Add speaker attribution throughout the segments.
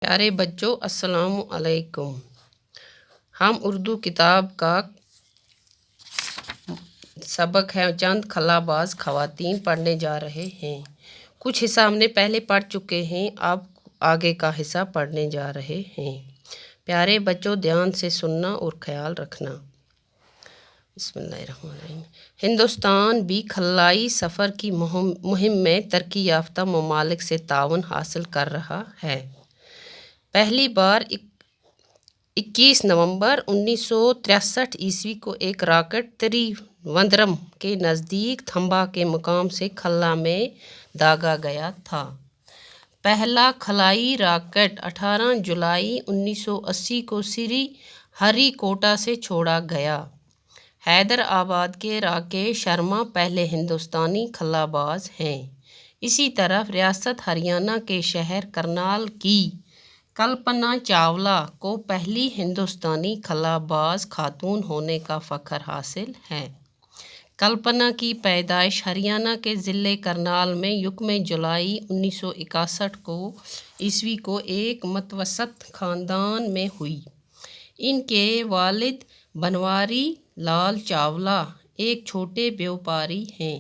Speaker 1: پیارے بچوں السلام علیکم۔ ہم اردو کتاب کا سبق ہے چند خلاباز خواتین پڑھنے جا رہے ہیں۔ کچھ حصہ ہم نے پہلے پڑھ چکے ہیں، اب آگے کا حصہ پڑھنے جا رہے ہیں۔ پیارے بچوں دھیان سے سننا اور خیال رکھنا۔ بسم اللہ الرحمن الرحیم۔ ہندوستان بھی خلائی سفر کی مہم میں ترقی یافتہ ممالک سے تعاون حاصل کر رہا ہے۔ پہلی بار 21 نومبر 1963 عیسوی کو ایک راکٹ تریوندرم کے نزدیک تھمبا کے مقام سے خلا میں داغا گیا تھا۔ پہلا خلائی راکٹ 18 جولائی 1980 کو سری ہری کوٹا سے چھوڑا گیا۔ حیدرآباد کے راکیش شرما پہلے ہندوستانی خلاباز ہیں۔ اسی طرح ریاست ہریانہ کے شہر کرنال کی کلپنا چاولہ کو پہلی ہندوستانی خلاباز خاتون ہونے کا فخر حاصل ہے۔ کلپنا کی پیدائش ہریانہ کے ضلع کرنال میں یکم جولائی 1961 عیسوی کو ایک متوسط خاندان میں ہوئی۔ ان کے والد بنواری لال چاولہ ایک چھوٹے بیوپاری ہیں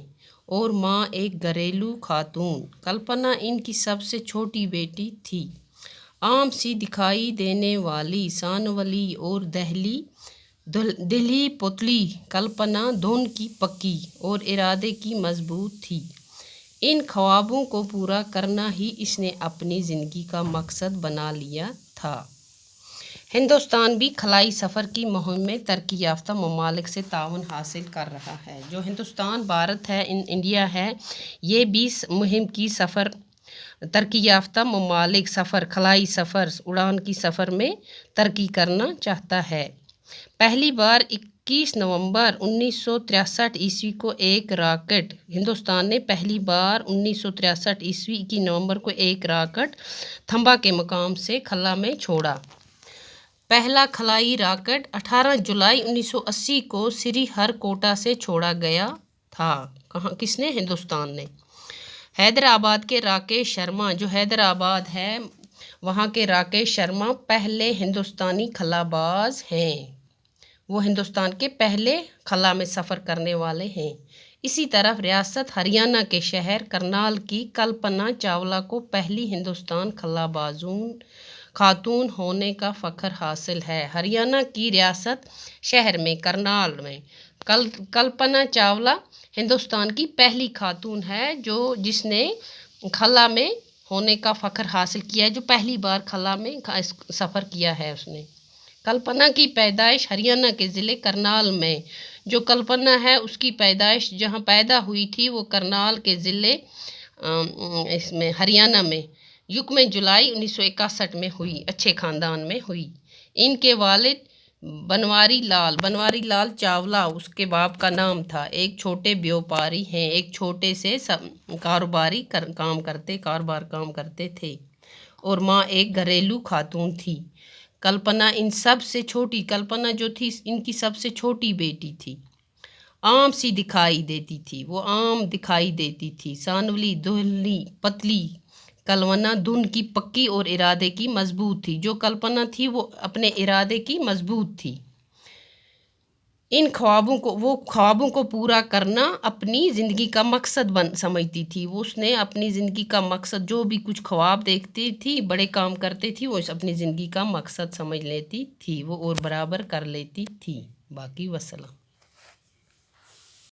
Speaker 1: اور ماں ایک گھریلو خاتون۔ کلپنا ان کی سب سے چھوٹی بیٹی تھی۔ عام سی دکھائی دینے والی سانولی اور دلہی پتلی کلپنا دھن کی پکی اور ارادے کی مضبوط تھی۔ ان خوابوں کو پورا کرنا ہی اس نے اپنی زندگی کا مقصد بنا لیا تھا۔ ہندوستان بھی خلائی سفر کی مہم میں ترقی یافتہ ممالک سے تعاون حاصل کر رہا ہے۔ جو ہندوستان، بھارت ہے، انڈیا ہے، یہ بھی مہم کی ترقی یافتہ ممالک خلائی سفر، اڑان کی سفر میں ترقی کرنا چاہتا ہے۔ پہلی بار 21 نومبر 1963 عیسوی کو ایک راکٹ ہندوستان نے پہلی بار 1963 عیسوی 21 نومبر کو ایک راکٹ تھمبا کے مقام سے خلا میں چھوڑا۔ پہلا خلائی راکٹ 18 جولائی 1980 کو سری ہر کوٹا سے چھوڑا گیا تھا۔ کس نے؟ ہندوستان نے۔ حیدرآباد کے راکیش شرما، جو حیدرآباد ہے وہاں کے راکیش شرما پہلے ہندوستانی خلاباز ہیں۔ وہ ہندوستان کے پہلے خلا میں سفر کرنے والے ہیں۔ اسی طرح ریاست ہریانہ کے شہر کرنال کی کلپنا چاولہ کو پہلی ہندوستانی خاتون ہونے کا فخر حاصل ہے۔ ہریانہ کی ریاست شہر میں کرنال میں کلپنا چاولہ ہندوستان کی پہلی خاتون ہے جس نے خلا میں ہونے کا فخر حاصل کیا ہے، جو پہلی بار خلا میں سفر کیا ہے اس نے۔ کلپنا کی پیدائش ہریانہ کے ضلع کرنال میں، جو کلپنا ہے اس کی پیدائش جہاں پیدا ہوئی تھی وہ کرنال کے ضلع ہریانہ میں یکم جولائی 1961 میں ہوئی، اچھے خاندان میں ہوئی۔ ان کے والد بنواری لال چاولہ اس کے باپ کا نام تھا، ایک چھوٹے بیوپاری ہیں، ایک چھوٹے سے کاروبار کام کرتے تھے اور ماں ایک گھریلو خاتون تھی۔ کلپنا کلپنا جو تھی ان کی سب سے چھوٹی بیٹی تھی۔ عام سی دکھائی دیتی تھی۔ سانولی دلہی پتلی کلپنا دھن کی پکی اور ارادے کی مضبوط تھی۔ جو کلپنا تھی وہ اپنے ارادے کی مضبوط تھی۔ ان خوابوں کو پورا کرنا اپنی زندگی کا مقصد سمجھتی تھی۔ اس نے اپنی زندگی کا مقصد، جو بھی کچھ خواب دیکھتی تھی، بڑے کام کرتی تھی، وہ اپنی زندگی کا مقصد سمجھ لیتی تھی وہ اور برابر کر لیتی تھی۔ باقی وسلام۔